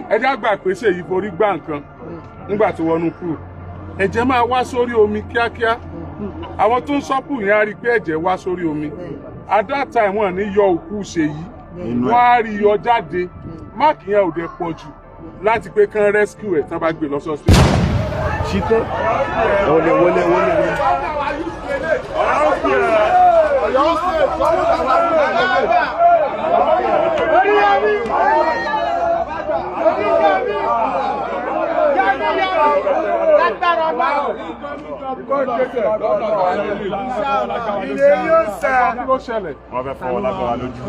ẹ já gbà pé Seyi forí gbá nǹkan nígbà tó wọnú pool ẹ̀jẹ̀ máa wá sórí omi kíákíá àwọn tó ń sọ pool yẹn á rí i pé ẹ̀jẹ̀ wá sórí omi at that time wọ́n ní yọ òkú Seyi wọ́n á rí yọ jáde máàkì yẹn ò dé pọ̀ jù láti pé kán rescue ẹ̀ tán bá gbé lọ sọ́sítì. ṣítọ́ wọlé. Wọ́n fẹ́ fọwọ́ lágbára lójú.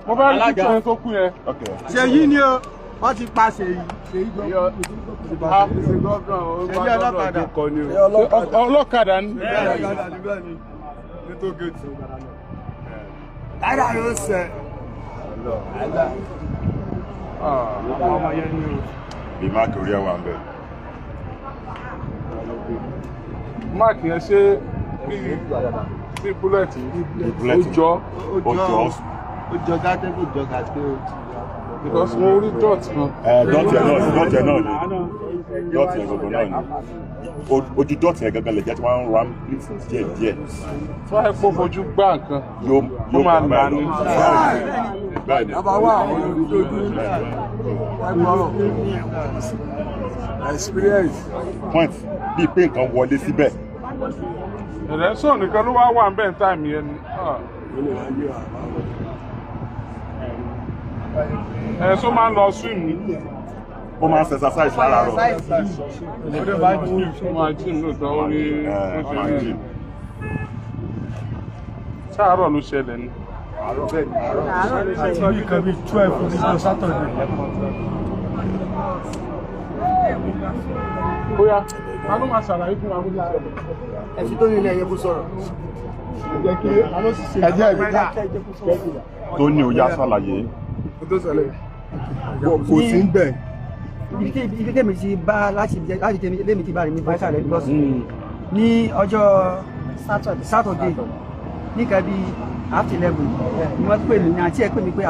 Mo fẹ́ rí kíkọ́ tó kú yẹn. Seyi ni o, wọ́n ti pa Seyi. Ọlọ́kadà ni. Lára ló sẹ̀. Bí máàkì orí ẹwà ń bẹ. Máàkì yẹn ṣe bí búlẹ̀tì ó jọ gàtẹ́ kò jọ gàtẹ́ o. because mo rí dot kan. Dọ́ọ̀tì ẹ̀ náà ni dọ́ọ̀tì ẹ̀ gbogbo náà ni ojú dọ́ọ̀tì ẹ̀ gangan lè jẹ́ tí wọ́n ń ra díẹ̀ díẹ̀. tí wọ́n á pọ̀ fojú gbá nǹkan yóò máa nà ní. Bàbá wa àwọn olùdókòwò experience. Point bíi pé nǹkan wọlé síbẹ̀. ẹ̀rẹ́ sọ̀ nìkan ló wá wà ń bẹ́ẹ̀ táìmì yẹn ni. So máa ń lọ swim ní. Ó máa ń ṣe exercise lára rọ̀. Ó máa jí lóòótọ́ ó ní oṣù sáàárọ̀ ló ṣẹlẹ̀ ni. Àárọ̀ bí kan bí 12 ní Saturday. Bóyá a ló máa ṣàlàyé fún wa bó ti ṣẹlẹ̀. Ẹ̀sìn tó ní ilé ẹ̀yẹ kó sọ̀rọ̀. Ẹ̀jẹ̀ ìbí dákẹ́ ẹ̀jẹ̀ kó sọ̀rọ̀. Tó ní ó yá ṣàlàyé. Kò sí ń bẹ̀. Ibi tèmi ti bá láti tèmi ti bá rí mi bá ṣàlẹ̀ because ní ọjọ́ Saturday ní nǹkan bí after 11 ni wọ́n pè mí àti ẹ̀ pè mí pé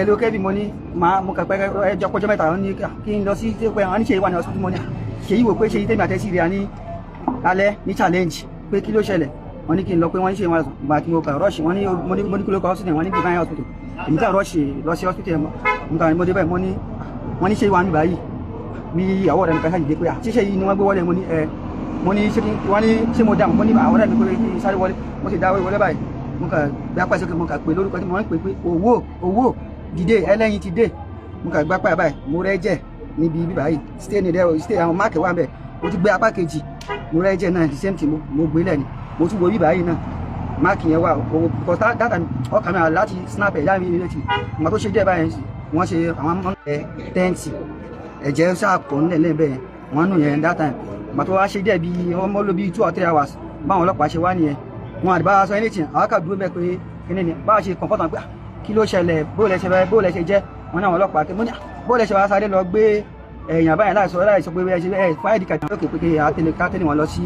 èlò kẹ́bí mo ní mo kà pẹ́ ẹjọ́ pọ́jọ́ mẹ́ta wọn ní kí n lọ sí tí pé àwọn oníṣẹ́ ìwà ní hospital mo ní Seyi wò pé Seyi tèmi àtẹ́sí rí a ní alẹ́ ní challenge pé kí ló ṣẹlẹ̀ wọ́n ní kí n lọ pé wọ́n ní ṣe ìwọ̀n gbà tí mo kà rush wọ́n ní mo ní kí ló kọ́ hospital wọ́n ní divine hospital èmi kà rush lọ sí hospital mo kà ní mo dé báyìí wọ́n ní ṣe ìwà mi báyìí bí ìyàwó rẹ̀ nìkan ṣàjèjì pé ṣíṣe yìí ni wọ́n gbé wọlé mo ní ṣé mo dà mo ní àwọn ọ̀rẹ́ mi pé kí n sáré wọlé mo sì dá wọlé báyìí mo kà gbé apá ìṣókè mo kà pé lórúkọ tí mo ń pè pé owó dìde Eleyi ti dé mo kà gbé apá báyìí mo rẹ́ jẹ́ níbi ibi báyìí stay àwọn máàkì wà bẹ́ẹ̀ mo ti gbé apá kejì mo rẹ́ jẹ́ náà the same thing mo gbé lẹ́ni mo tún wo ibi báyìí náà máàkì yẹn wà because that time ọkàn mi láti snap ẹ̀ yá mi létí mo tó ṣe jẹ́ báyìí wọ́n ṣe àwọn ọmọ tẹ́ǹtì ẹ̀jẹ̀ ṣàpọ̀ nílẹ̀ bẹ́ẹ̀ wọ́n nù yẹn that time mo tó wá ṣe jẹ́ bí ọmọ ló bí 2 or 3 hours báwọn ọlọ́pàá ṣe wá nìyẹn wọn àdìbá sọ anything àwọn kà dúró bẹ́ẹ̀ pé kíní ni báwa ṣe kọ̀ǹpọ̀tàn pé kí ló ṣẹlẹ̀ bó lẹ ṣe jẹ́ wọn náà ọlọ́pàá mo ní bó lẹ ṣe wá sáré lọ gbé èèyàn báyìí láìsọ pé ẹ ṣe fáìdì kàtà lókè pé ká tẹ́lẹ̀ wọn lọ sí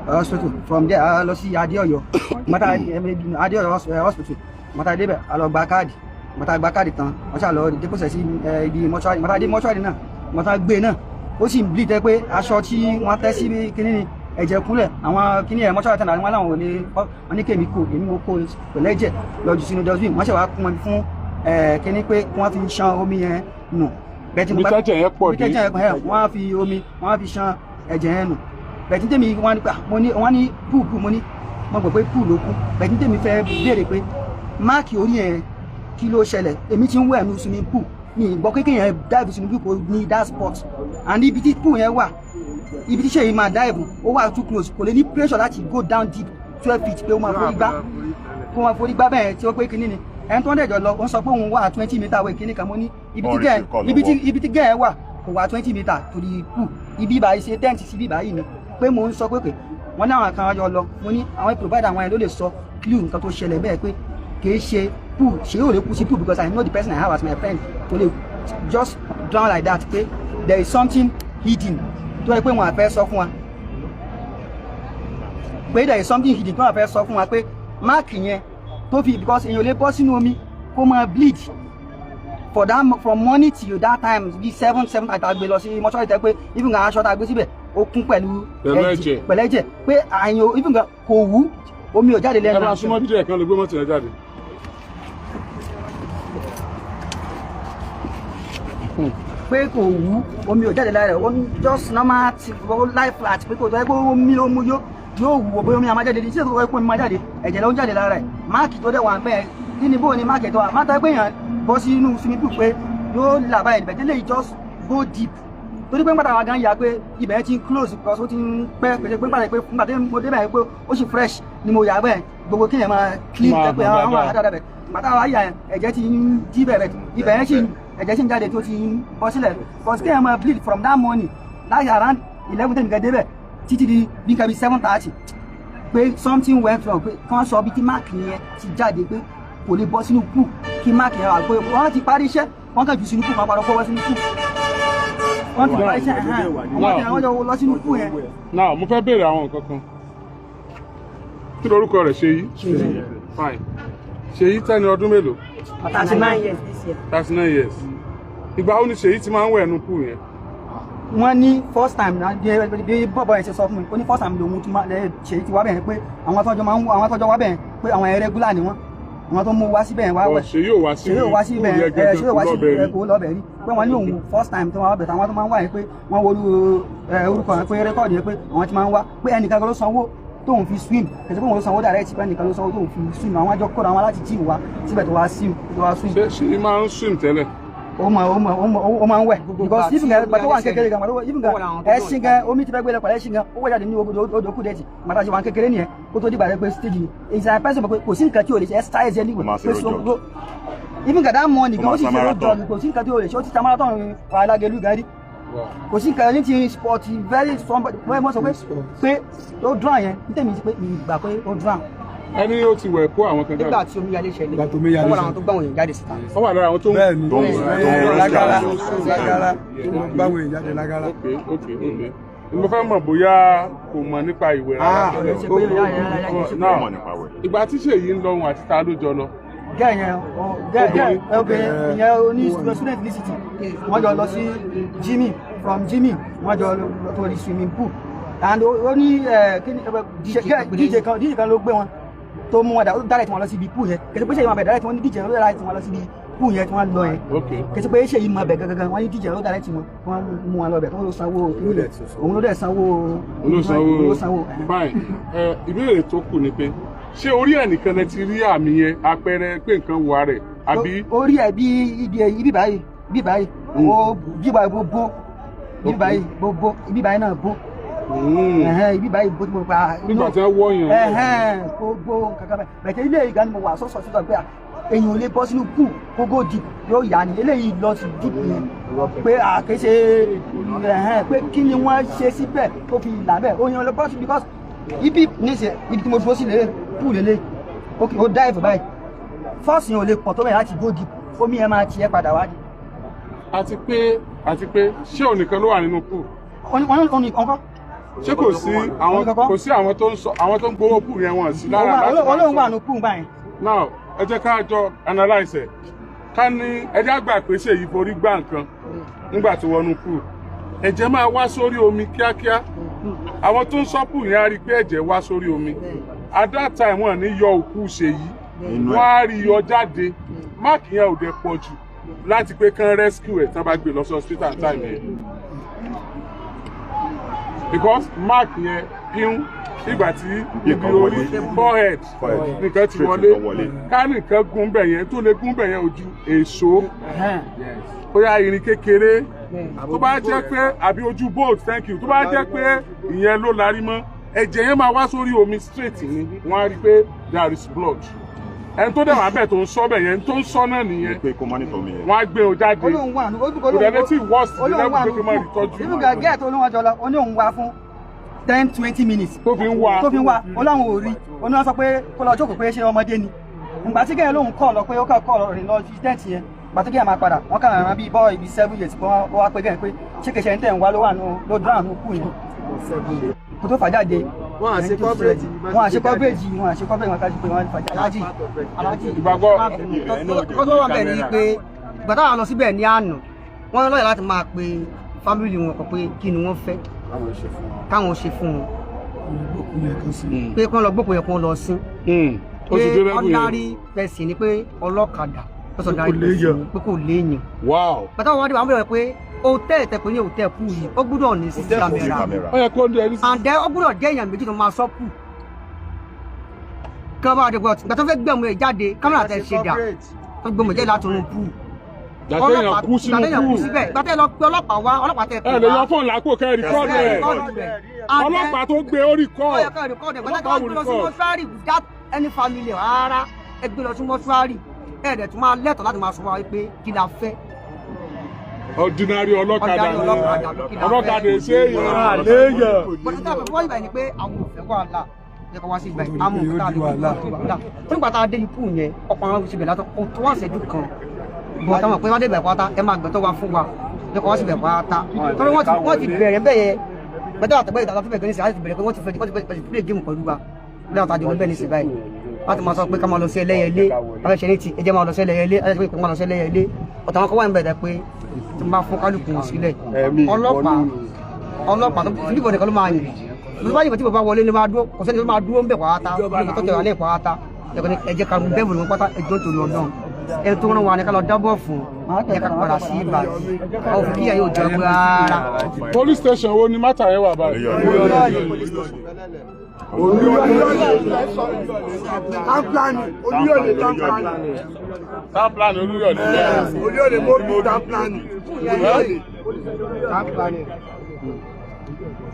hospital from there a lọ sí Adéọ̀yọ́ mọ́tà Adéọ̀yọ́ hospital mọ́tà débẹ̀ a lọ gba káàdì mọ́tà gba káàdì tán wọ́n ṣá lọ dépòsẹ̀ sí ibi mọ́ṣúárì mọ́tà dé mọ́ṣúárì náà mọ́tà gbé náà ó sì ń bleed tẹ́ pé aṣọ tí wọ́n tẹ́ sí kíní ni ẹ̀jẹ̀ kúnlẹ̀ àwọn kíní ẹ̀ mọ́ṣúárì tán àwọn aláwọ̀ wọn ní kèmí kò èmi mo kó pẹ̀lú ẹ̀jẹ̀ lọ jù sínú dustbin wọ́n ṣe wá kún wọn fún kíní pé wọ́n fi ṣan omi yẹn nù bí tẹ́jẹ̀ yẹn pọ̀ dé wọ́n fi omi wọ́n fi ṣan ẹ̀jẹ̀ yẹn nù bẹ̀tí tèmi wọ́n ní púùpù mo gbọ́ pé púù ló kú bẹ̀tí tèmi fẹ́ béèrè pé máàkì orí yẹn kí ló ṣẹlẹ̀ èmi ti ń wẹ̀ ní swimming pool ní ìgbọ́ kékeré yẹn dive swimming pool ní that spot and ibi tí pool yẹn wà ibi tí Seyi máa dive ó wà too close kò lè ní pressure láti go down deep 12 feet pé ó máa forí gbá bẹ́ẹ̀ tí ó pé kíní ni ẹni tó ń dẹ̀jọ́ lọ ó ń sọ pé òun wà 20 meter away kíní kan mo ní ibi tí gẹ́ẹ̀ wà kò wà 20 meter to the pool ibi ìbáyìí ṣe tent sí ibi ìbáyìí ni pé mo ń sọ pé wọ́n ní àwọn kan jọ lọ mo ní àwọn provider àwọn ẹ̀ ló lè sọ clue nǹkan tó ṣẹlẹ̀ bẹ́ẹ̀ pé kìí ṣe pool ṣe yóò lè kú sí pool because I know the person I have as my friend to lè just drown like that pé there is something hidden tó yẹ pé wọn àfẹ́ sọ fún wa pé there is something hidden tó wọn àfẹ́ sọ fún wa pé máàkì yẹn tó fi because èèyàn lè bọ́ sínú omi kó máa bleed for that from morning till that time bí 7 àtàgbé lọ sí mọ́ṣúárì tẹ́ pé even gan aṣọ tàgbé síbẹ̀ ó kún pẹ̀lú ẹ̀jẹ̀ pé àyàn even gan kò wú omi ò jáde lẹ́nu. ẹ máa súnmọ́ díẹ̀ kan lè gbé mọ́tò yẹn jáde. pé kò wú omi ò jáde lára rẹ̀ ó just normal life flat pé kò tó ẹ pé omi ló mú yóò wù bóyá omi àmájáde ní sílẹ̀ tó kọ́ pé omi máa jáde ẹ̀jẹ̀ ló ń jáde lára rẹ̀ máàkì tó dẹ̀ wà bẹ́ẹ̀ kí ni bóò ni máàkì tó wà má tẹ́ pé èèyàn bọ́ sí inú swimming pool pé yóò là báyìí bẹ̀tẹ̀ lè just go deep torí pé ń padà wà gan ya pé ibẹ̀ yẹn ti ń close because ó ti ń pẹ́ pèsè pé padà pé nígbà tí mo débẹ̀ pé ó sì fresh ni mo yà bẹ́ẹ̀ gbogbo kéèyàn máa clean pé àwọn àdáda bẹ̀ bàtà wà yà ẹ̀jẹ̀ ti ń dí bẹ̀rẹ̀ ibẹ̀ yẹn sì ẹ̀jẹ̀ sì ń jáde tó ti ń bọ́ sílẹ̀ because kéèyàn máa bleed from that morning láti around 11 tẹ̀mí gẹ́gẹ́ débẹ̀ títí di bí nǹkan bí 7:30 pé something went wrong pé kí wọ́n sọ bí tí máàkì yẹn ti jáde pé kò lè bọ́ sínú pool kí máàkì yẹn wà pé wọ́n ti parí iṣẹ́ wọ́n kàn jù sínú pool máa padà fọwọ́ sínú pool wọ́n ti parí iṣẹ́ wọ́n jọ lọ sínú pool yẹn. now mo fẹ́ béèrè àwọn nǹkan kan kí lorúkọ rẹ̀ Seyi fine Seyi tẹ́ni ọdún mélòó. 39 years this year. 39 years ìgbà wo ni Seyi ti máa ń wẹ̀ nínú pool yẹn. wọ́n ní first time náà bí bọ́bọ́ yẹn ṣe sọ fún mi ó ní first time lòun ti máa Seyi ti wá bẹ̀rẹ̀ pé àwọn atọ́jọ́ wá bẹ̀rẹ̀ pé àwọn regular ni wọ́n àwọn tó mú wá síbẹ̀ wá wẹ̀ Seyi ò wá sí kó lọ́bẹ̀ rí pé wọ́n ní òun first time tó wá bẹ̀ àwọn tó máa ń wá yẹn pé wọ́n wo orúkọ yẹn pé rẹ́kọ̀dì yẹn pé àwọn ti máa ń wá pé ẹnìkan ló sanwó tóun fi swim kẹsì pé wọn ló sanwó direct pé ẹnìkan ló sanwó tóun fi swim àwọn àjọ kọ́ra àwọn láti jí wa síbẹ̀ tó wá swim. Seyi máa ń swim tẹ́lẹ̀. ó máa ń wẹ̀ because even gan gbàtọ́ wà kékeré gan even gan ẹṣin gan omi ti fẹ́ gbé lọ pẹ̀lú ẹṣin gan ó wẹ̀ jáde ní odò kú dẹ́tì gbàtà ṣe wà kékeré nìyẹn kó tó dìgbà rẹ pé stage yìí ìṣàn pẹ́sẹ̀ pé kò sí nǹkan tí o lè ṣe exercise anyway pé so even gan that morning gan ó sì ṣe road jog kò sí nǹkan tí o lè ṣe ó ti ta marathon Alágẹ̀lú gari kò sí nǹkan ní ti sport very strong wọ́n mọ̀ sọ pé ó drown yẹn ní tèmi pé ìgbà pé ó drown. ẹni ó ti wẹ̀ kó àwọn kan jáde. nígbà tí omíyalé ṣẹlẹ̀ wọ́n wà láwọn tó gbàwọn èèyàn jáde síta. wọ́n wà lára àwọn tó ń lágara gbàwọn èèyàn jáde lágara. ok mo fẹ́ mọ̀ bóyá kò mọ̀ nípa ìwẹ̀ rárá. ìgbà tí Seyi ń lọ òun àti ta ló jọ lọ. gẹ́ẹ̀ obìnrin ìyẹn oní student visit wọ́n jọ lọ sí gymming from gymming wọ́n jọ lọ tó di swimming pool and ó ní DJ kan ló gbé wọn tó mú wọn direct wọn lọ síbi pool yẹn kẹsì pé Seyi máa bẹ̀ direct wọn ní DJ ló direct wọn lọ síbi pool yẹn tí wọ́n lọ yẹn kẹsì pé Seyi máa bẹ̀ gangan wọ́n ní DJ ló direct wọn mú wọn lọ bẹ̀ tó ló sanwó òun ló dẹ̀ sanwó. fine ìbéèrè tó kù ni pé ṣé orí ẹnìkan lẹ ti rí àmì yẹn àpẹẹrẹ pé nǹkan wà rẹ̀ àbí. orí ẹ bí ibi báyìí ó bíbá gbogbo ibi báyìí náà bó ibi báyìí bó tí mo pa nígbà tí wọ́n wọ́ yẹn gbogbo kankan bẹ́ẹ̀ bẹ̀tẹ̀ ilé ìgbà ni mo wà sọ́sọ́ síta pé èyàn ò lè bọ́ sínú kù kókó dì yóò yá ni eléyìí lọ sí dìbò yẹn pé àkéṣe pé kí ni wọ́n ṣe síbẹ̀ tó fi là bẹ́ẹ̀ ó yan lọ bọ́ sí because ibi tí mo dúró sí lélẹ̀ pool lélẹ̀ ó dive báyìí force yẹn ò lè pọ̀ tó bẹ́ẹ̀ láti go deep omi yẹn máa tiẹ̀ padà wá. àti pé ṣé òun nìkan ló wà nínú pool. wọ́n ní ọkọ. ṣé kò sí àwọn tó ń gbowó pool yẹn wọ̀n sí lára láti wá. olóhùn wà nínú pool báyìí. now ẹ jẹ́ ká jọ analyse ẹ̀ ká ní ẹ jẹ́ àgbà pé Seyi forí gbá nǹkan nígbà tó wọnú pool ẹ̀jẹ̀ máa wá sórí omi kíákíá àwọn tó ń sọ pool yẹn á rí i pé ẹ̀jẹ̀ wá sórí omi at that time wọ́n ní yọ òkú Seyi wọ́n á rí yọ jáde máàkì yẹn ò dẹ̀ pọ̀ jù láti pé kán rescue ẹ̀ tán bá gbé lọ sí hospital time yẹn because máàkì yẹn pín ìgbà tí ibi orí forehead nìkan ti wọlé ká nìkan gún bẹ̀ yẹn tó lè gún bẹ̀ yẹn ojú èso bóyá irin kékeré tó bá jẹ́ pé àbí ojú bolt thank you tó bá jẹ́ pé ìyẹn ló larí mọ́ ẹ̀jẹ̀ yẹn máa wá sórí omi straight ni wọ́n á rí i pé there is blood ẹni tó dẹ̀ wá bẹ̀ tó ń sọ bẹ̀ yẹn tó ń sọ náà nìyẹn wọ́n á gbé o jáde kòdẹ́lẹ́tì worst ìdílé pé kí n máa rí tọ́jú. inú gẹ́gẹ́ tó olóhùn ọjọ́ lọ ó ní òun wá fún 10-20 minutes tó fi ń wá ọlọ́run ò rí oní wọn sọ pé kó lọ jókòó pé ṣé ọmọdé ni ìgbà tí kẹ́hìn lóhùn kọ́ lọ pé ó kọ́ lọ rìn lọ sí tẹ́ǹtì yẹn ìgbà tí kẹ́hìn máa padà wọ́n kàn rán bí bọ́ ibi 7 years kó wá pé kẹ́hìn pé ṣé kẹ́hìn tẹ̀ ń wá ló wà ló drown ló kù yẹn kó tó fà jáde wọ́n àṣẹ corporate wọ́n àṣẹ corporate wọn kájú pé wọ́n fàjà alájì ìgbàgbọ́ kọ́tọ́ wọn bẹ̀ ni pé ìgbà táwọn lọ síbẹ̀ ní àná wọ́n lọ́yà láti máa pe fámìlì wọn kọ pé kí ni wọ́n fẹ́ káwọn ṣe fún wọn pé kí wọ́n lọ gbókùn yẹn kí wọ́n lọ sí pé ordinary person ni pé ọlọ́kadà lọ́sọ̀ darí pé kò léèyàn bàtà wọn wá bẹ̀rẹ̀ pé hòtẹ́ẹ̀lì tẹ̀pẹ́ ní hòtẹ́ẹ̀lì kù yìí ó gbúdọ̀ ní CCTV kámẹ́rà and then ó gbúdọ̀ jẹ́ èèyàn méjì tó máa sọ́kù kí wọ́n bá dé gbọ́dọ̀ gbàtà fẹ́ gbẹ̀mú ẹ̀ jáde kámẹ́rà tẹ̀ ṣe dà tó gbẹ̀mú ẹ̀ jáde láti inú pù gbàtẹ́yàn kú sínú pù gbàtẹ́yàn lọ pé ọlọ́pàá wá ọlọ́pàá tẹ̀ pé ẹ lè yọ fóònù lápò kẹ́ ẹ̀ rìkọ́ọ̀dù ẹ̀ ọlọ́pàá tó gbé ó rìkọ́ọ̀dù ọlọ́pàá gbé lọ sí mọ́ṣúárì without any family rárá ẹ gbé lọ sí mọ́ṣúárì ẹ̀ẹ́dẹ̀ tún máa lẹ́tọ̀ọ́ láti máa sọ wá pé kí la fẹ́. ordinary ọlọ́kadà ṣe é yàn àléyàn. bọ́dọ̀ tí a fẹ́ fọwọ́ ìgbà yẹn ni pé àwọn òfẹ́ wà là ẹ̀kọ́ wá sí ìgbà yẹn àmọ́ òkúta àlè wà. fún ìgbà tá a dé ikú yẹn ọkọ̀ àwọn òṣèlú látọ̀ kó tó wà ṣẹ́jú kan bọ̀ táwọn pé wọ́n dé bẹ̀rẹ̀ pátá ẹ máa gbẹ̀tọ̀ wá fún wa ẹ̀kọ́ wá sí bẹ̀rẹ̀ pátá. torí wọ́n ti bẹ̀rẹ̀ bẹ́ẹ̀ gbẹ̀tọ̀ àtẹ̀gbẹ́ ìdájọ́ fún bẹ̀rẹ̀ ní sèé àti bẹ̀rẹ̀ pé wọ́n ti fẹ́ play game pẹ̀lú wa bí àwọn tàjọ́ bẹ́ẹ̀ ní sèé báyìí láti máa sọ pé ká máa lọ sí ẹlẹ́yẹlé afẹ́ṣẹ́ ní ti ẹjẹ́ máa lọ sí ẹlẹ́yẹlé afẹ́ṣẹ́ pé máa lọ sí ẹlẹ́yẹlé ọ̀tọ̀ àwọn kan wà ń bẹ̀rẹ̀ pé tí máa fún kálukú wọn sílẹ̀ ọlọ́pàá tó fi níbo nìkan ló máa yìn ló bá yìnbọn tí bàbá wọlé ní máa dúró kò sẹ́ni tó máa dúró ń bẹ̀ pàáta níbi tó tẹ̀wá lẹ́ẹ̀ pàáta ẹ̀jẹ̀ kan bẹ́ẹ̀ bò ní pátá ẹjọ́ tó lọ náà ẹni tó rán wa ní ká lọ dábọ̀ fún ẹ̀ ká padà sí ibà òfin kíyà yóò jọ gbé rárá. police station wo ni mátà yẹn wà báyìí. Tamplani Olúyọ̀lé mọ́bí Tamplani.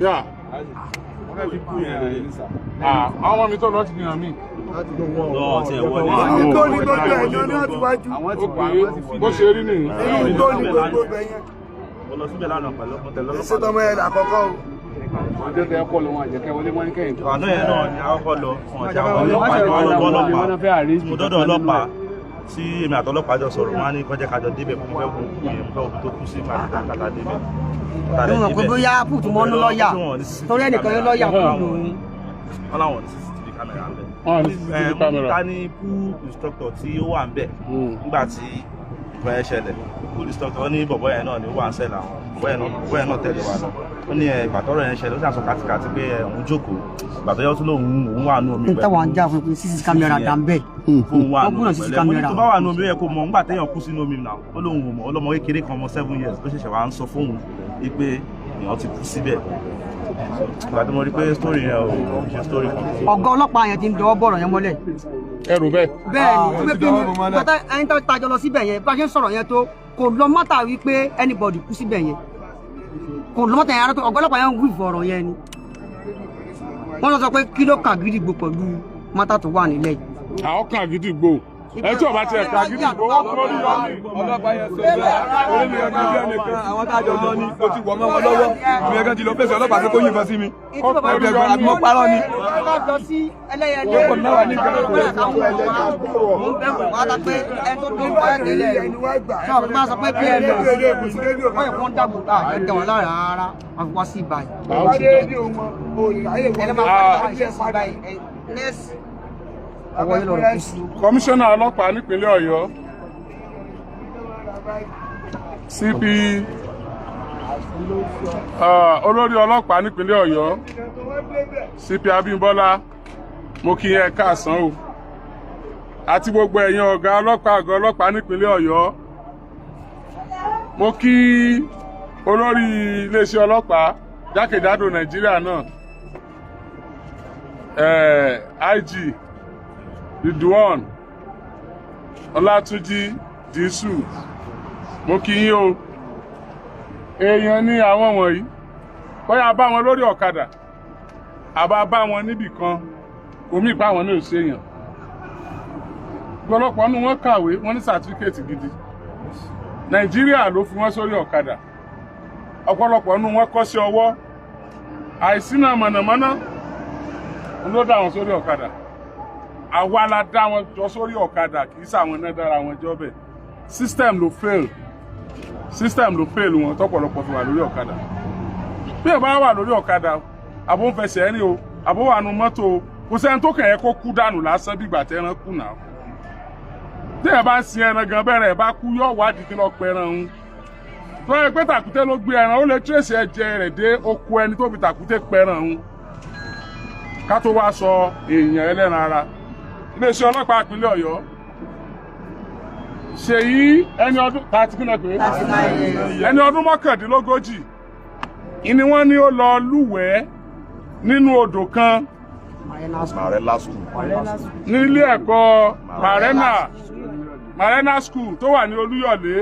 yà àwọn ọmọ mi tó lọ ti fi hàn mí. Tó ní gbogbo ẹ̀yàn ní àtiwájú. Bó ṣe rí nìyí. Tó ní gbogbo ẹ̀yàn. Ṣé tọmọ ẹ̀ àkọ́kọ́ o? Ọjọ́ tẹ ẹ̀kọ́ lọ wọn àjẹkẹ́ wọlé wọn ní kẹ́yìn. Àná yẹn náà ni àkọ́kọ́ lọ fún ọjà ọlọ́pàá lọ́dọ̀ tí èmi àtọlọ́pàá jọ sọ̀rọ̀ wọn á ní kọjá kájọ débẹ̀ fún fẹ́ wù kú yẹn fẹ́ òbí tó kú sí máa kàtà débẹ̀. ìwọ̀n kò bóyá pùtù mọ́nú lọ́ọ̀yà torí ẹnìkan yẹn lọ́ọ̀yà kú lòun. wọ́n láwọn ní CCTV kámẹ́rà ń bẹ̀. ká ní pool instructor tí ó wà ń bẹ̀ nígbà tí ìfẹ́ yẹn ṣẹlẹ̀ pool instructor ní bọ̀bọ̀ yẹn náà ní wà ń sẹ́lẹ̀ àwọn bọ̀bọ̀ yẹn náà tẹ̀lé wa náà ó ní ìgbàtọ́rọ̀ yẹn ṣẹlẹ̀ ó ṣàṣọ kàtìkàtì pé òun jókòó ìgbàtọ́ yẹn tún lóun òun wà nù omi pẹ̀lú. níta wà ń já fún pé CCTV kámẹ́rà dà ń bẹ̀. fún wa nù ọgbọ́n CCTV kámẹ́rà. tó bá wà nù omi yẹ kó mọ̀ nígbà téèyàn kú sínú omi náà ó lóun ò mọ̀ ọlọ́mọ kékeré kan ọmọ 7 years ló ṣẹ̀ṣẹ̀ wá ń sọ fóun pé èèyàn ti kú síbẹ̀. ìgbà tí mo rí pé story yẹn ò ṣe story kan. ọ̀gá ọlọ́pàá yẹn ti ń dọwọ́ bọ̀rọ̀ yẹn mọ́lẹ̀. ẹrù bẹ́ẹ̀. bẹ́ẹ̀ni pé kí ni bàtà ẹni tó tajọ lọ síbẹ̀ yẹn bá ṣe ń sọ̀rọ̀ yẹn tó kò lọ mọ́tà wípé anybody kú síbẹ̀ yẹn kò lọ mọ́tà yẹn ara tó ọ̀gá ọlọ́pàá yẹn ń wí ìfọ̀rọ̀ yẹn ni wọ́n lọ sọ pé kí ló kà gidigbo pẹ̀lú mọ́tà tó wà nílẹ̀ yìí. àwọn kà gidigbo ẹ tí ọba tiẹ̀ kà gidigbo wọ́n kúrò ní lọ́ọ̀nì. ọlọ́pàá yẹn sọ bẹ́ẹ̀ orí mi ẹgbẹ́ bí ẹnìkan àwọn tájọ lọ ní o ti wọ̀ mọ́ wọn lọ́wọ́ mi ẹgbẹ́ ti lọ fèsì ọlọ́pàá tó kó yìnbọn sí mi ẹgbẹ́ àgbọn parọ́ ni. lọ́pọ̀ náà wà ní kọmíṣánná ọlọ́pàá nípínlẹ̀ Ọ̀yọ́ CP olórí ọlọ́pàá nípínlẹ̀ Ọ̀yọ́ CP Abímbọ́lá mo kí yín káàsán o àti gbogbo ẹ̀yin ọ̀gá ọlọ́pàá nípínlẹ̀ Ọ̀yọ́ mo kí olórí iléeṣẹ́ ọlọ́pàá jákèjádò Nàìjíríà náà IG Ridwan Ọlátúnjí Dísù mo kí yín o èèyàn ní àwọn wọ̀nyí bóyá bá wọn lórí ọ̀kadà àbá bá wọn níbì kan omi ìpá wọn náà ṣèyàn ọ̀pọ̀lọpọ̀ nínú wọn kàwé wọn ní sàtífíkẹ́ẹ̀tì gidi Nàìjíríà ló fi wọn sórí ọ̀kadà ọ̀pọ̀lọpọ̀ nínú wọn kọ́ṣẹ́ ọwọ́ àìsínà mọ̀nàmọ́ná ló dá wọn sórí ọ̀kadà àwa la dá wọn jọ sórí ọ̀kadà kì í sàwọn náà dára wọn jọ bẹ́ẹ̀ system ló fail wọn tọ́pọ̀lọpọ̀ fi wà lórí ọ̀kadà bí ẹ bá wà lórí ọ̀kadà àbó ń fẹsẹ̀ ẹni o àbó wà nù mọ́tò kò sẹ́ni tó kàn yẹ kó kú dànù lásán bí ìgbà tẹ́ran kú náà tí ẹ bá sin ẹran gan bẹ́rẹ̀ ẹ bá kú yóò wádìí kí lọ́ọ́ pẹran ń tó yẹ pé tàkúté ló gbé ẹran ó lè tírèsì ẹ̀jẹ̀ rẹ̀ dé oko ẹni tó fi tàkúté pẹran ń ká tó wá sọ èèyàn ẹlẹ́ran ara iléeṣẹ́ ọlọ́pàá ìpínlẹ̀ Ọ̀yọ́ Seyi ẹni ọdún tààtì kí náà pé ẹni ọdún mọ́kàndínlógójì ìní wọ́n ní ó lọ lúwẹ̀ẹ́ nínú odò kan ní ilé ẹ̀kọ́ Marena School tó wà ní Olúyọ̀lé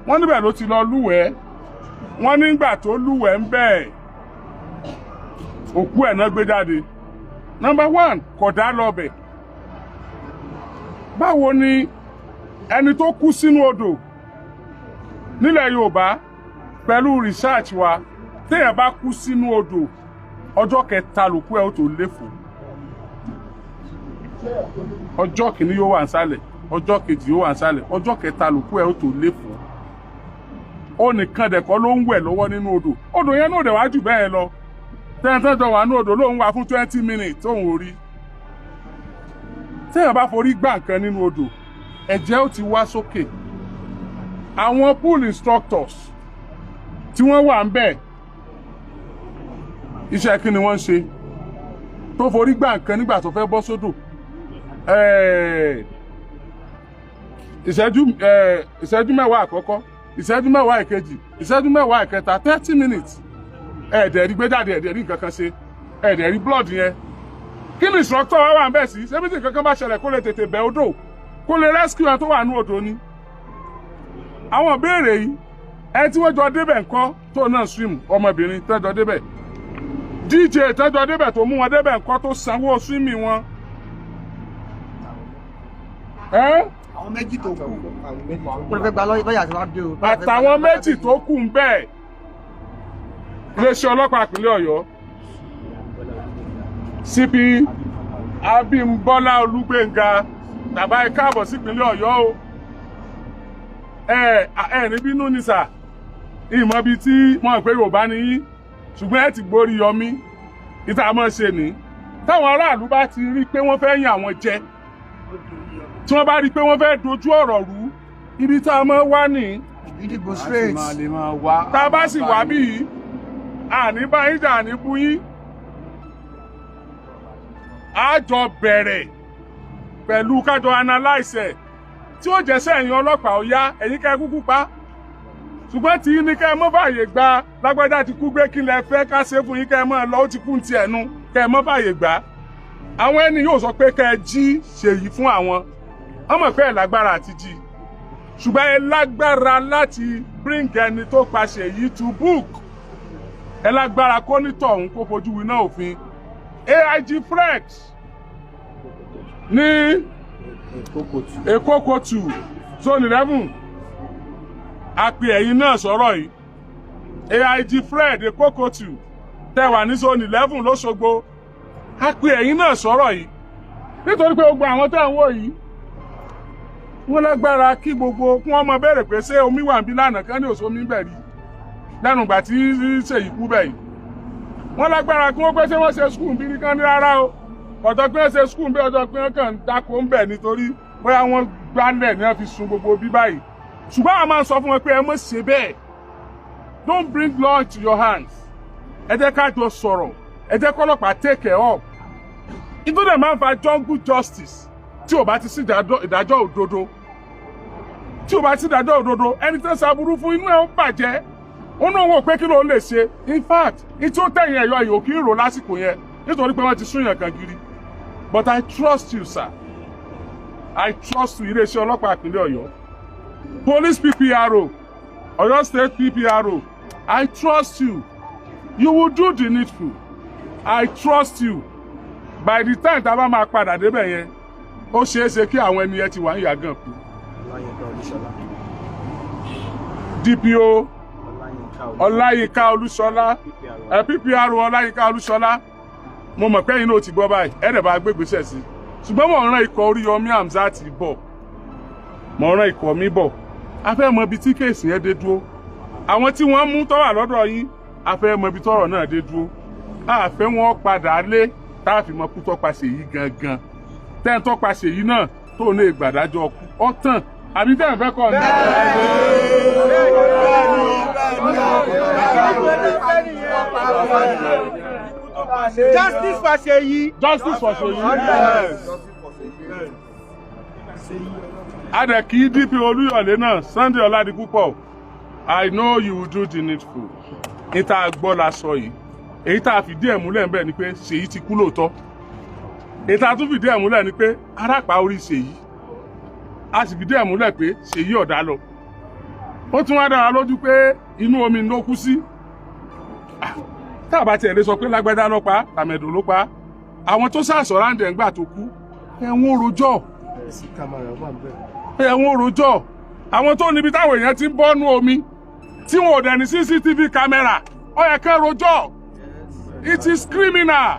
wọ́n níbẹ̀ ló ti lọ lúwẹ̀ẹ́ wọ́n nígbà tó lúwẹ̀ẹ́ ń bẹ̀ òkú ẹ̀ náà gbé jáde. Number 1 kódà lọ́bẹ̀ báwo ni ẹni tó kú sínú odò nílẹ̀ Yorùbá pẹ̀lú research wa téèyàn bá kú sínú odò ọjọ́ kẹta lòkú ẹ̀ ó tó léfò ọjọ́ kìíní yóò wà nísàlẹ̀ ọjọ́ kejì yóò wà nísàlẹ̀ ọjọ́ kẹta lòkú ẹ̀ ó tó léfò ó nìkan dẹ̀kọ́ ló ń wẹ̀ lọ́wọ́ nínú odò yẹn náà dẹ̀ wá jù bẹ́ẹ̀ lọ tẹ́ntẹ́jọ wà ní odò lóun wà fún 20 minutes tóun ò rí téèyàn bá forí gbà nǹkan nínú odò ẹ̀jẹ̀ ó ti wá sókè àwọn pool instructors tí wọ́n wà ń bẹ̀ iṣẹ́ kí ni wọ́n ń ṣe tó forí gbà nǹkan nígbà tó fẹ́ bọ́ sódò ìṣẹ́jú mẹ́wàá àkọ́kọ́ ìṣẹ́jú mẹ́wàá ìkejì ìṣẹ́jú mẹ́wàá ìkẹta 30 minutes ẹ̀ẹ̀dẹ̀rí gbé jáde ẹ̀ẹ̀dẹ̀rí nǹkan kan ṣe ẹ̀ẹ̀dẹ̀rí blood yẹn kí ni instructor wà ń bẹ̀ sí ṣé bí tí nǹkan kan bá ṣẹlẹ̀ kó lè tètè bẹ̀ odò kó lè rescue ẹ tó wà ní odò ni àwọn ìbéèrè yìí ẹ tí wọ́n jọ débẹ̀ nǹkan tó náà swim ọmọbìnrin tẹ́jọ débẹ̀ DJ tẹ́jọ débẹ̀ tó mú wọn débẹ̀ nǹkan tó sanwó swimi wọn àwọn méjì tó kù kò lè fẹ́ gba lọ́yà tí wọ́n dé o. àtàwọn méjì tó kù ń bẹ̀ iléeṣẹ́ ọlọ́pàá ìpínlẹ̀ Ọ̀yọ́ CP Abímbọ́lá Olúgbénga bàbá ẹ káàbọ̀ sí ìpínlẹ̀ Ọ̀yọ́ o ní bínú ní sà ìmọ̀ bíi tí wọ́n pé Yorùbá ni yín ṣùgbọ́n ẹ ti gbórí yọmí ìta mọ́ ṣe ní táwọn aráàlú bá ti rí pé wọ́n fẹ́ yàn àwọn jẹ tí wọ́n bá rí pé wọ́n fẹ́ dojú ọ̀rọ̀ rú ibi tá a mọ́ wá ní ìdìbò straight tá a bá sì wá bí yìí àní bá yín jà ní bú yín a jọ bẹ̀rẹ̀ pẹ̀lú kájọ analyse tí ó jẹ́sẹ̀ ẹ̀yin ọlọ́pàá ó yá ẹ̀yin kẹ́ kúkú pa ṣùgbọ́n tí ní kẹ́ mọ́ báyè gba lágbájá ti kú gbé kí lẹ fẹ́ ká ṣe fún yín kẹ́ mọ́ lọ ó ti kú ti ẹ̀nu kẹ́ mọ́ báyè gbà àwọn ẹni yóò sọ pé kẹ́ jí Ṣèyí fún àwọn ọmọ pé ẹ̀ lágbára àti jí ṣùgbọ́n ẹ lágbára láti bring ẹni tó pa Ṣèyí to book ẹ lágbára kó nítọ̀ òun kó fojú winá òfin AIG Fred ní Èkó Kòtù zone 11 àpè ẹ̀yìn náà sọ̀rọ̀ yìí AIG Fred Èkó Kòtù tẹwà ní zone 11 l'Óṣogbo àpè ẹ̀yìn náà sọ̀rọ̀ yìí nítorí pé gbogbo àwọn tẹ́ ń wò yìí wọ́n lágbára kí gbogbo kún ọmọ bẹ̀rẹ̀ pé ṣé omi wà ń bí lánàá kan ní òṣomi bẹ̀ rí lẹ́nu ìgbà tí Ṣèyí kú bẹ̀ yìí wọ́n lágbára kí wọ́n pẹ́ ṣé wọ́n ṣe skul bí nìkan ní rárá o ọ̀dọ́ pé wọ́n ṣe skul bí ọjọ́ pé wọ́n kàn ń dáko ń bẹ̀ nítorí bóyá wọ́n gbálẹ̀ ní wọ́n fi sun gbogbo bí báyìí ṣùgbọ́n àwọn máa ń sọ fún wọn pé ẹ mọ̀ ṣe bẹ́ẹ̀ don't bring law into your hands ẹ jẹ́ ká jọ sọ̀rọ̀ ẹ jẹ́ kọ́lọ́pàá take care of ìtúndẹ̀ máa ń fa jungle justice tí ò bá ti sí ìdájọ́ òdodo tí ò bá ti sí ìdájọ́ òdodo ẹni tó ṣàbúrú fún inú ẹ̀ ń bàjẹ́ ó náà wò pé kí ló lè ṣe in fact ìtí ó tẹ̀yìn ẹ̀yọ yìí ò kí ń rò lásìkò yẹn nítorí pé wọ́n ti sún yàn kan gidi but I trust you sir I trust you iléeṣẹ́ ọlọ́pàá ìpínlẹ̀ Ọ̀yọ́ police PPRO Ọ̀yọ́ state PPRO I trust you you will do the needful I trust you by the time tá a bá máa padà débẹ̀ yẹn ó ṣeé ṣe kí àwọn ẹni yẹn ti wà ń yà gan kú DPO Ọláyínká Olúṣọlá PPRO Ọláyínká Olúṣọlá mo mọ̀ pé ẹ̀yin náà ti gbọ́ báyìí ẹ̀rẹ̀ bá gbégbèsẹ̀ sí ṣùgbọ́n mo rán ikọ̀ Oriyomi Hamzat bọ̀ mo rán ikọ̀ mi bọ̀ a fẹ́ mọ ibi tí kéèsì yẹn dé dúró àwọn tí wọ́n mú tó wà lọ́dọ̀ yín a fẹ́ mọ ibi tọ́rọ̀ náà dé dúró a fẹ́ wọn padà lé tá a fi mọ kú tọ́pa Seyi gangan tẹ́ ń tọ́pa Seyi náà tó ní ìgbàdájọ́ ọkú ọ̀tàn àbí tẹ́ ń fẹ́ kọ́ ni. Justice for Seyi. Justice for Seyi. Adẹ kì í DP Olúyọ̀lé náà Sunday Ọládipúpọ̀. I know you will do the needful. Ìta gbọ́ la sọ yìí. Èyí tá a fìdí ẹ̀ múlẹ̀ ń bẹ̀ ni pé Seyi ti kú lóòótọ́. Èyí tá a tún fìdí ẹ̀ múlẹ̀ ni pé arápá orí Seyi. A sì fìdí ẹ̀ múlẹ̀ pé Seyi ọ̀dà lọ. Ó tún wá dára lójú pé inú omi ló kú sí. Tá a bá tiẹ̀ lè sọ pé lágbádá ló pa tàmẹ̀dò ló pa. Àwọn tó sàṣọ̀ráǹdẹ̀ ńgbà tó kú ẹ̀wọ̀n rojọ́. Ẹ̀wọ̀n rojọ́. Àwọn tó níbi táwọn èèyàn ti ń bọ́nú omi tí wọn ò dẹ̀ ní CCTV camera ó yẹ kán rojọ́. It is criminal.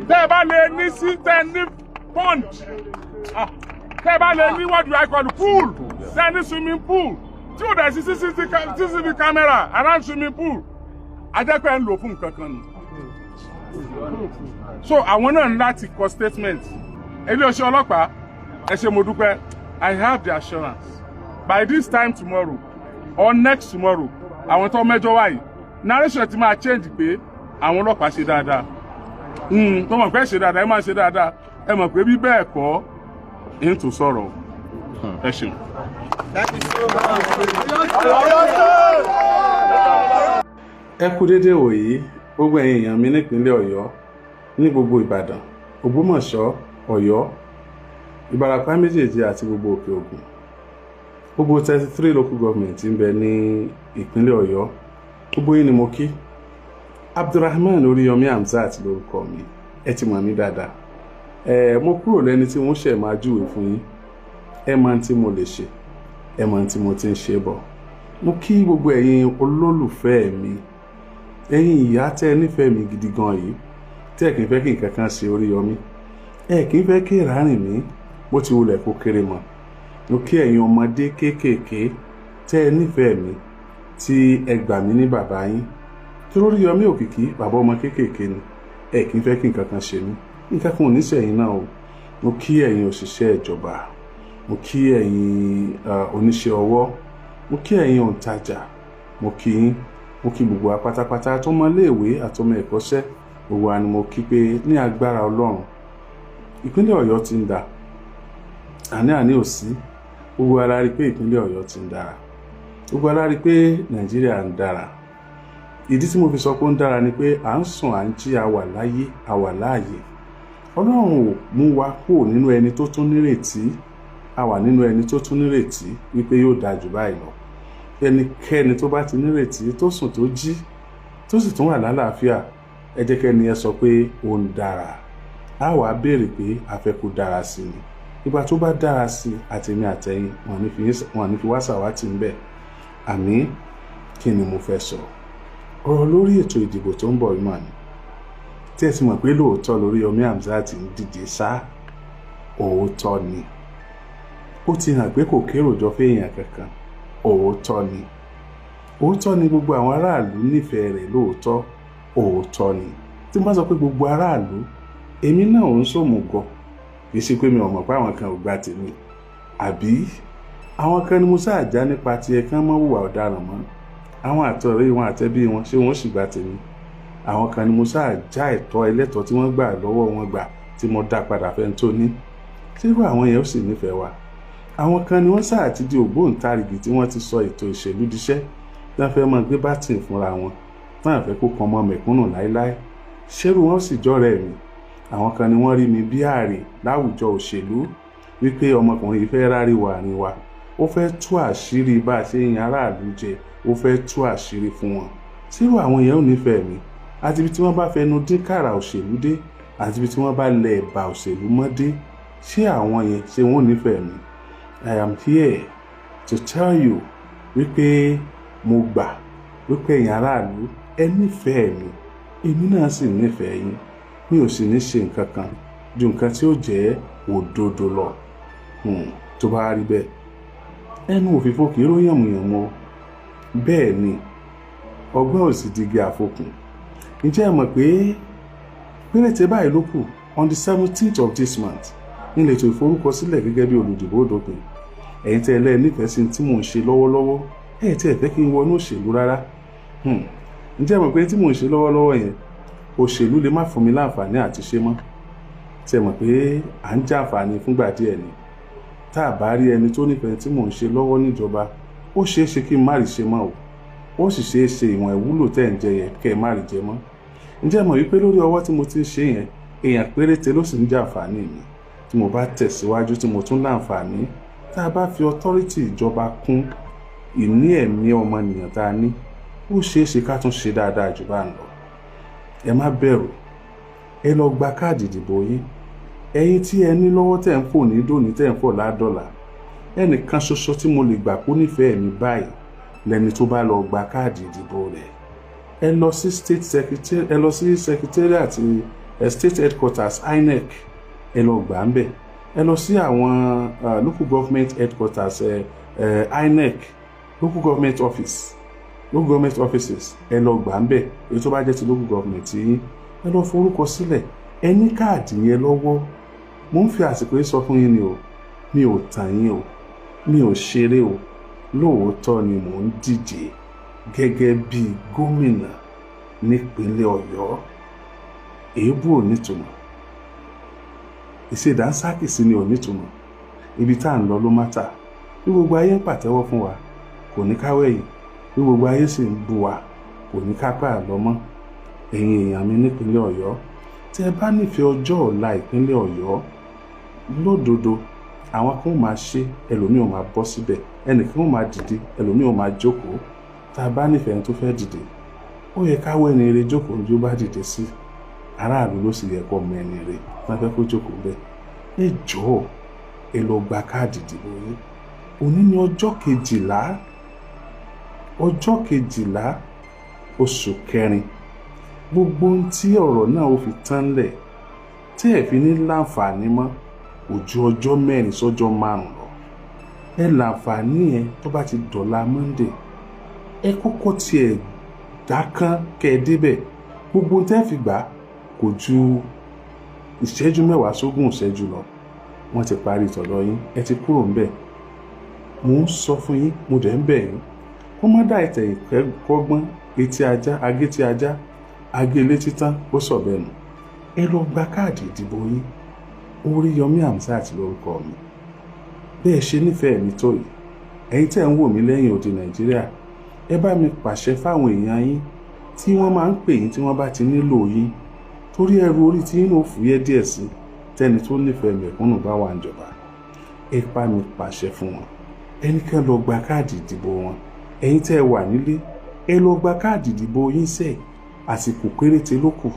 Tẹ́ ẹ bá lè ní sí tẹ́ ní pond. Tẹ́ ẹ bá lè ní what do I call pool. Tẹ́ ní swimming pool. Tí ò dẹ̀ sí CCTV camera around swimming pool. Ajẹ́pẹ́ ń lò fún nǹkan kan nù. So àwọn náà ń láti kọ statement. Iléeṣẹ́ ọlọ́pàá ẹ ṣé mo dúpẹ́. I have the assurance by this time tomorrow or next tomorrow àwọn tó mẹ́jọ wáyé narration ti máa change pé àwọn ọlọ́pàá ṣe dáadáa. Tó mọ̀ pé ṣe dáadáa ẹ máa ṣe dáadáa ẹ mọ̀ pé bí bẹ́ẹ̀ kọ́ ẹ̀ ń tó sọ̀rọ̀ ẹ ṣeun. Ẹ kú dédé wòyí gbogbo ẹ̀yin èèyàn mi nípínlẹ̀ Ọ̀yọ́ ní gbogbo Ìbàdàn Ògbómọ̀ṣọ́ Ọ̀yọ́ Ìbàràpá méjèèjì àti gbogbo Òkè Ògùn gbogbo 33 local government ń bẹ ní ìpínlẹ̀ Ọ̀yọ́ gbogbo yín ni mo kí. Abdulrahman Oriyomi Hamzat lórúkọ mi ẹ ti mọ̀ mí dáadáa. Mo kúrò lẹ́ni tí wọ́n ṣẹ̀ máa júwe fún yín ẹ mọ̀ tí mo lè ṣe ẹ mọ̀ tí mo ti ń ṣe bọ̀. Mo kí gbogbo ẹ̀yin olólùfẹ́ mi ẹ̀yin ìyá tẹ́ nífẹ̀ẹ́ mi gidi gan yìí tẹ́ kì í fẹ́ kí nǹkan kan ṣe Oriyomi ẹ kì í fẹ́ kí ìrárìn mi bó ti wulẹ̀ kó kéré mọ́. Mo kí ẹ̀yin ọmọdé kéékèèké tẹ́ nífẹ̀ẹ́ mi tí ẹ gbà mí ní bàbá yín tí Oriyomi òkìkí bàbá ọmọ kéékèèké ni ẹ kì í fẹ́ kí nǹkan kan ṣe mí nǹkan kan ò ní ṣẹ̀yìn náà o. Mo kí ẹ̀yin òṣìṣẹ́ ìjọba mo kí ẹ̀yin oníṣẹ́ ọwọ́ mo kí ẹ̀yin òǹtajà mo kí yín mo kí gbogbo wa pátápátá tó mọ iléèwé àtọmọ ẹ̀kọ́ṣẹ́ gbogbo wa ni mo kí pé ní agbára Ọlọ́run ìpínlẹ̀ Ọ̀yọ́ ti ń dà àní ò sí gbogbo ara rí pé ìpínlẹ̀ Ọ̀yọ́ ti ń dára gbogbo ara rí pé Nàìjíríà ń dára. Ìdí tí mo fi sọ pé ó ń dára ni pé à ń sùn à ń jí a wà láyé a wà láàyè. Ọlọ́run ò mú wa kúrò nínú ẹni tó tún nírètí a wà nínú ẹni tó tún nírètí wípé yóò dáa jù báyìí lọ. Ẹnikẹ́ni tó bá ti nírètí tó sùn tó jí tó sì tún wà lálàáfíà ẹ jẹ́ kẹ́ni ẹ sọ pé ó ń dára. A wàá béèrè pé a fẹ́ kó dára sí ni. Ìgbà tó bá dára sí àtèmi àtẹ̀yin wọn ní fi wá sàwátì ń bẹ̀. Àmì kí ni mo fẹ́ sọ? Ọ̀rọ̀ lórí ètò ìdìbò tó ń bọ̀ yìí mà ní. Tí ẹ ti mọ̀ pé lóòótọ́ Oriyomi Hamzat ń díje sá òótọ́ ni. Ó ti hàn pé kò kérò jọ fẹ́yàn kankan òótọ́ ni. Òótọ́ ni gbogbo àwọn aráàlú nífẹ̀ẹ́ rẹ̀ lóòótọ́ òótọ́ ni. Tí mo bá sọ pé gbogbo aráàlú èmi náà ò ń sòmùgọ̀ kì í ṣe pé mi ò mọ̀ pé àwọn kan ò gbà tèmi àbí àwọn kan ni mo sáà já nípa tiẹ̀ kán mọ́ hùwà ọ̀daràn mọ́ àwọn àtọ̀rẹ́ wọn àtẹ́bí wọn ṣé wọ́n sì gbà tèmi àwọn kan ni mo sáà já ẹ̀tọ́ ẹlẹ́tọ̀ọ́ tí wọ́n gbà lọ́wọ́ wọn gbà tí mo dá padà fẹ́ tó ní ṣírú àwọn yẹn ó sì nífẹ̀ẹ́ wa àwọn kan ni wọ́n sáà ti di ògbóǹtarìgì tí wọ́n ti sọ ètò ìṣèlú diṣẹ́ tí wọ́n fẹ́ máa gbé bátìn fúnra wọn tí wọ́n fẹ́ kó kan mọ́ mẹ̀kúnnù láéláé ṣérú wọn sì jọ́rẹ̀ẹ́ mi àwọn kan ni wọ́n rí mi bí ààrẹ láwùjọ òṣèlú wípé ọmọkùnrin yìí fẹ́ rárí wà ní wa ó fẹ́ tú àṣírí bá a ṣe yan aráàlú jẹ ó fẹ́ tú àṣírí fún wọn ṣírú àwọn yẹn ò nífẹ̀ẹ́ mi àti ibi tí wọ́n bá fẹnu dín kàrà òṣèlú dé àti ibi tí wọ́n bá lẹ ẹ̀bà òṣèlú mọ́ dé ṣé àwọn yẹn ṣé wọ́n nífẹ̀ẹ́ mi. I am here to tell you wípé mo gbà wípé ẹ̀yin aráàlú ẹ nífẹ̀ẹ́ mi èmi náà sì nífẹ̀ẹ́ yín mi ò sì ní ṣe nǹkan kan ju nǹkan tí ó jẹ́ òdodo lọ. Tó bá rí bẹ́ẹ̀ ẹnu òfìfo kì í ró yànmùyànmù bẹ́ẹ̀ ni ọgbọ́n ò sì digi àfokùn. Ǹjẹ́ ẹ mọ̀ pé péréte báyìí ló kù on the 17th of this month nílẹ̀ ètò ìforúkọsílẹ̀ gẹ́gẹ́ bí olùdìbò dópin. Ẹ̀yin tẹ́ ẹ lẹ́ẹ̀ nífẹ̀ẹ́ sí tí mò ń ṣe lọ́wọ́lọ́wọ́ ẹ̀ tí ẹ fẹ́ kí n wọnú òṣèlú rárá. Ǹjẹ́ mọ̀ pé tí mò ń ṣe lọ́wọ́lọ́wọ́ yẹn òṣèlú lè má fún mi láǹfààní àti ṣe mọ́. Ṣé mọ̀ pé à ń jàǹfààní fúngbà díẹ̀ ni. Tá a bá rí ẹni tó nífẹ̀ẹ́ tí mò ń ṣe lọ́wọ́ níjọba ó ṣeé ṣe kí n má rí ṣe mọ́ o. Ó sì ṣeé ṣe ìwọ̀n ìwúlò tẹ́ ń jẹ yẹn kẹ́ ẹ má rí jẹ mọ́. Ǹjẹ́ mọ̀ wípé lórí ọwọ́ tí mo ti ń ṣe yẹn èèyàn péréte ló sì ń jàǹfààní mi. Tí mo bá tẹ̀síwájú tí mo tún láǹfààní tá a bá fi ọtọ́rítì ìjọba kún ìní ẹ̀mí ọmọnìyàn tá a ní ó ṣeé ṣe ká tún ṣe dáadáa jù bá ń lọ. Ẹ má bẹ̀rù, ẹ lọ gba káàdì ìdìbò yín. Ẹ̀yin tí ẹ ní lọ́wọ́ tẹ̀ ń fò ní dòní tẹ̀ ń fò ládọ́là ẹnìkan ṣoṣo tí mo lè gbà kó nífẹ̀ẹ́ mi báyìí lẹni tó bá lọ gba káàdì ìdìbò rẹ̀. Ẹ lọ sí secretariat àti state headquarters INEC ẹ lọ gbà ń bẹ̀. Ẹ lọ sí àwọn local government headquarters INEC local government offices ẹ lọ gbà ń bẹ̀. Èyí tó bá jẹ́ ti local government yín ẹ lọ forúkọ sílẹ̀. Ẹ ní káàdì yẹn lọ́wọ́. Mo ń fi àsìkò yìí sọ fún yín ni o, mi ò tàn yín o, mi ò ṣeré o. Lóòótọ́ ni mò ń díje gẹ́gẹ́ bí gómìnà nípínlẹ̀ Ọ̀yọ́. Èébú ò nítumọ̀, ìṣèdánsákì sí ni ò nítumọ̀. Ibi tá à ń lọ ló mátà. Bí gbogbo ayé ń pàtẹ́wọ́ fún wa kò ní ká wẹ̀yìn, bí gbogbo ayé sì ń bú wa kò ní ká pa àlọ́ mọ́. Ẹ̀yin èèyàn mi nípínlẹ̀ Ọ̀yọ́ tí ẹ bá nífẹ̀ẹ́ ọjọ́ ọ̀la ìpínlẹ̀ Ọ̀yọ́ lódodo àwọn kan máa ṣe ẹlòmíì ò máa bọ́ síbẹ̀, ẹnìkan ò máa dìde ẹlòmíì ò máa jókòó. Tá a bá nífẹ̀ẹ́ tó fẹ́ dìde ó yẹ ká wẹ́ni eré jókòó bí ó bá dìde sí. Aráàlú ló sì yẹ kó mọ ẹni rẹ̀ máa fẹ́ kó jókòó bẹ́ẹ̀. Ẹ jọ̀ọ́ ẹ lọ gba káàdì ìdìbò yín. Òní ni ọjọ́ kejìlá oṣù kẹrin. Gbogbo ohun tí ọ̀rọ̀ náà ó fi tán lẹ̀ tí ẹ fi ní láǹfààní mọ́ kò ju ọjọ́ 4 sọ́jọ́ 5 lọ. Ẹ láǹfààní yẹn tó bá ti dọ̀la Monday. Ẹ kọ́kọ́ tiẹ̀ dákán kẹ́ ẹ débẹ̀. Gbogbo ohun tẹ́ fi gbà kò ju ìṣẹ́jú 10 sógún ìṣẹ́jú lọ. Wọ́n ti parí ìtọ̀lọ́ yín, ẹ ti kúrò ńbẹ̀. Mo ń sọ fún yín, mo dẹ̀ ń bẹ̀ yín. Kó má dá ìtẹ̀ ìkẹ́kọ̀ọ́gbọ́n etí ajá agétí ajá agélé títán ó sọ bẹ́ẹ̀ nù. Ẹ lọ gba káàdì ìdìbò yín. Oriyomi Hamzat lórúkọ mi. Bẹ́ẹ̀ ṣe nífẹ̀ẹ́ mi tó yìí, ẹ̀yin tẹ́ ń wò mí lẹ́yìn odi Nàìjíríà, ẹ bá mi pàṣẹ fáwọn èèyàn yín tí wọ́n máa ń pè yín tí wọ́n bá ti nílò yín, torí ẹrù orí tí yín ò fúyẹ́ díẹ̀ sí tẹ́ni tó nífẹ̀ẹ́ mẹ̀kúnnù bá wà níjọba. Ẹ bá mi pàṣẹ fún wọn, ẹnikẹ́ni lọ gba káàdì ìdìbò wọn. Ẹ̀yin tẹ́ wà nílé ẹ lọ gba káàdì ìdìbò yín sẹ́ẹ̀. Àsìkò péréte ló kù,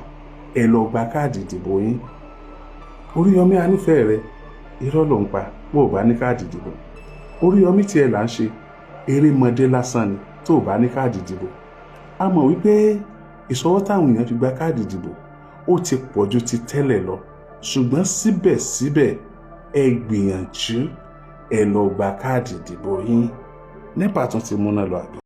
ẹ lọ gba káàdì ìdìbò yín. Oriyomi anífẹ̀ẹ́ rẹ irọ́ ló ń pa bó o bá ní káàdì ìdìbò. Oriyomi tiẹ̀ là ń ṣe erémọdé lásán ni tó o bá ní káàdì ìdìbò. A mọ̀ wípé ìṣọwọ́ táwọn èèyàn fi gba káàdì ìdìbò ó ti pọ̀ ju ti tẹ́lẹ̀ lọ, ṣùgbọ́n síbẹ̀síbẹ̀ ẹ gbìyànjú ẹ lọ gba káàdì ìdìbò yín. NEPA tún ti múná lọ àbí.